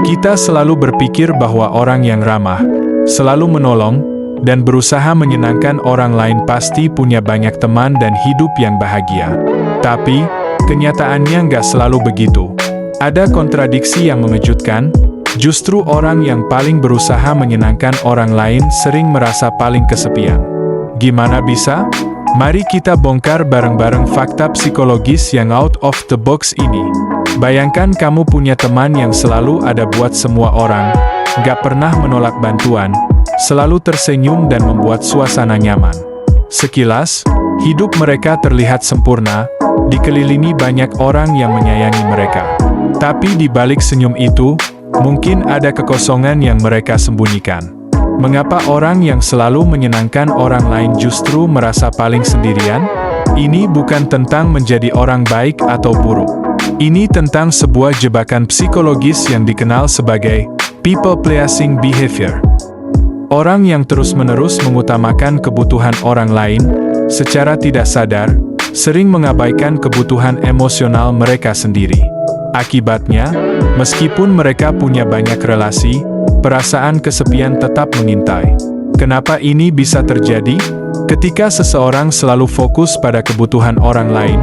Kita selalu berpikir bahwa orang yang ramah, selalu menolong, dan berusaha menyenangkan orang lain pasti punya banyak teman dan hidup yang bahagia. Tapi, kenyataannya nggak selalu begitu. Ada kontradiksi yang mengejutkan, justru orang yang paling berusaha menyenangkan orang lain sering merasa paling kesepian. Gimana bisa? Mari kita bongkar bareng-bareng fakta psikologis yang out of the box ini. Bayangkan kamu punya teman yang selalu ada buat semua orang, gak pernah menolak bantuan, selalu tersenyum dan membuat suasana nyaman. Sekilas, hidup mereka terlihat sempurna, dikelilingi banyak orang yang menyayangi mereka. Tapi di balik senyum itu, mungkin ada kekosongan yang mereka sembunyikan. Mengapa orang yang selalu menyenangkan orang lain justru merasa paling sendirian? Ini bukan tentang menjadi orang baik atau buruk. Ini tentang sebuah jebakan psikologis yang dikenal sebagai people-pleasing behavior. Orang yang terus-menerus mengutamakan kebutuhan orang lain, secara tidak sadar, sering mengabaikan kebutuhan emosional mereka sendiri. Akibatnya, meskipun mereka punya banyak relasi, perasaan kesepian tetap mengintai. Kenapa ini bisa terjadi? Ketika seseorang selalu fokus pada kebutuhan orang lain,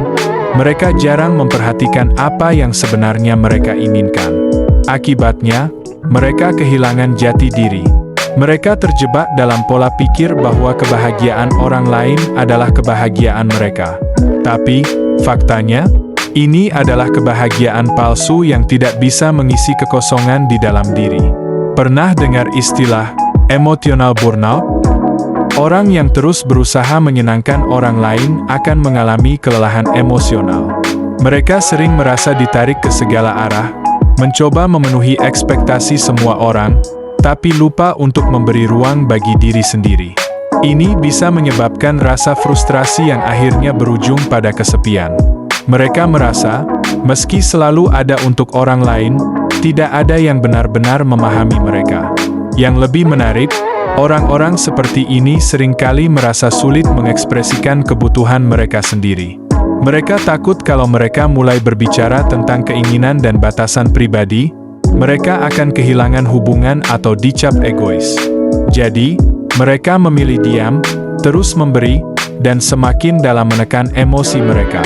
mereka jarang memperhatikan apa yang sebenarnya mereka inginkan. Akibatnya, mereka kehilangan jati diri. Mereka terjebak dalam pola pikir bahwa kebahagiaan orang lain adalah kebahagiaan mereka. Tapi, faktanya, ini adalah kebahagiaan palsu yang tidak bisa mengisi kekosongan di dalam diri. Pernah dengar istilah emotional burnout? Orang yang terus berusaha menyenangkan orang lain akan mengalami kelelahan emosional. Mereka sering merasa ditarik ke segala arah, mencoba memenuhi ekspektasi semua orang, tapi lupa untuk memberi ruang bagi diri sendiri. Ini bisa menyebabkan rasa frustrasi yang akhirnya berujung pada kesepian. Mereka merasa, meski selalu ada untuk orang lain, tidak ada yang benar-benar memahami mereka. Yang lebih menarik, orang-orang seperti ini seringkali merasa sulit mengekspresikan kebutuhan mereka sendiri. Mereka takut kalau mereka mulai berbicara tentang keinginan dan batasan pribadi, mereka akan kehilangan hubungan atau dicap egois. Jadi, mereka memilih diam, terus memberi, dan semakin dalam menekan emosi mereka.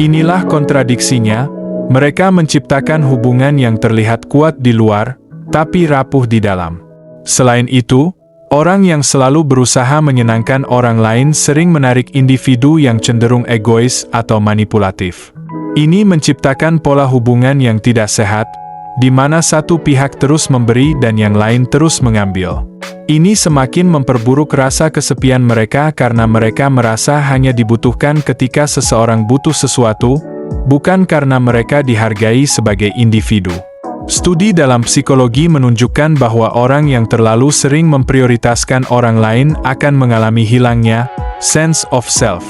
Inilah kontradiksinya, mereka menciptakan hubungan yang terlihat kuat di luar, tapi rapuh di dalam. Selain itu, orang yang selalu berusaha menyenangkan orang lain sering menarik individu yang cenderung egois atau manipulatif. Ini menciptakan pola hubungan yang tidak sehat, di mana satu pihak terus memberi dan yang lain terus mengambil. Ini semakin memperburuk rasa kesepian mereka karena mereka merasa hanya dibutuhkan ketika seseorang butuh sesuatu, bukan karena mereka dihargai sebagai individu. Studi dalam psikologi menunjukkan bahwa orang yang terlalu sering memprioritaskan orang lain akan mengalami hilangnya sense of self.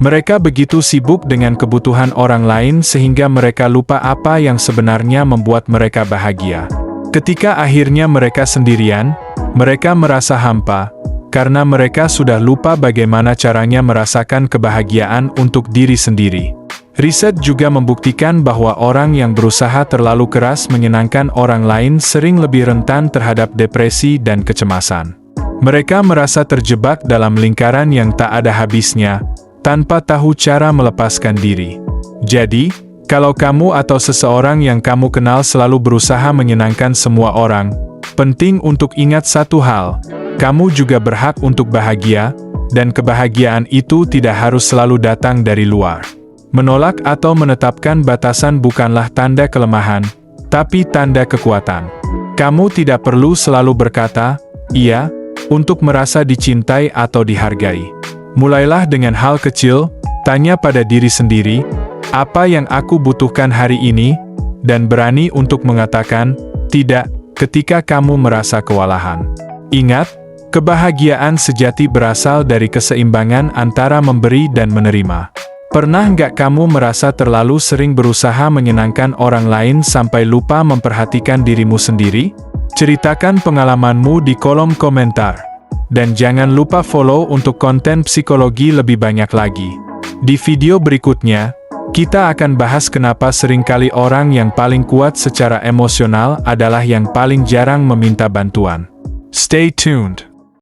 Mereka begitu sibuk dengan kebutuhan orang lain sehingga mereka lupa apa yang sebenarnya membuat mereka bahagia. Ketika akhirnya mereka sendirian, mereka merasa hampa, karena mereka sudah lupa bagaimana caranya merasakan kebahagiaan untuk diri sendiri. Riset juga membuktikan bahwa orang yang berusaha terlalu keras menyenangkan orang lain sering lebih rentan terhadap depresi dan kecemasan. Mereka merasa terjebak dalam lingkaran yang tak ada habisnya, tanpa tahu cara melepaskan diri. Jadi, kalau kamu atau seseorang yang kamu kenal selalu berusaha menyenangkan semua orang, penting untuk ingat satu hal, kamu juga berhak untuk bahagia, dan kebahagiaan itu tidak harus selalu datang dari luar. Menolak atau menetapkan batasan bukanlah tanda kelemahan, tapi tanda kekuatan. Kamu tidak perlu selalu berkata, "iya," untuk merasa dicintai atau dihargai. Mulailah dengan hal kecil, tanya pada diri sendiri, apa yang aku butuhkan hari ini, dan berani untuk mengatakan, tidak, ketika kamu merasa kewalahan. Ingat, kebahagiaan sejati berasal dari keseimbangan antara memberi dan menerima. Pernah nggak kamu merasa terlalu sering berusaha menyenangkan orang lain sampai lupa memperhatikan dirimu sendiri? Ceritakan pengalamanmu di kolom komentar. Dan jangan lupa follow untuk konten psikologi lebih banyak lagi. Di video berikutnya, Kita akan bahas kenapa seringkali orang yang paling kuat secara emosional adalah yang paling jarang meminta bantuan. Stay tuned.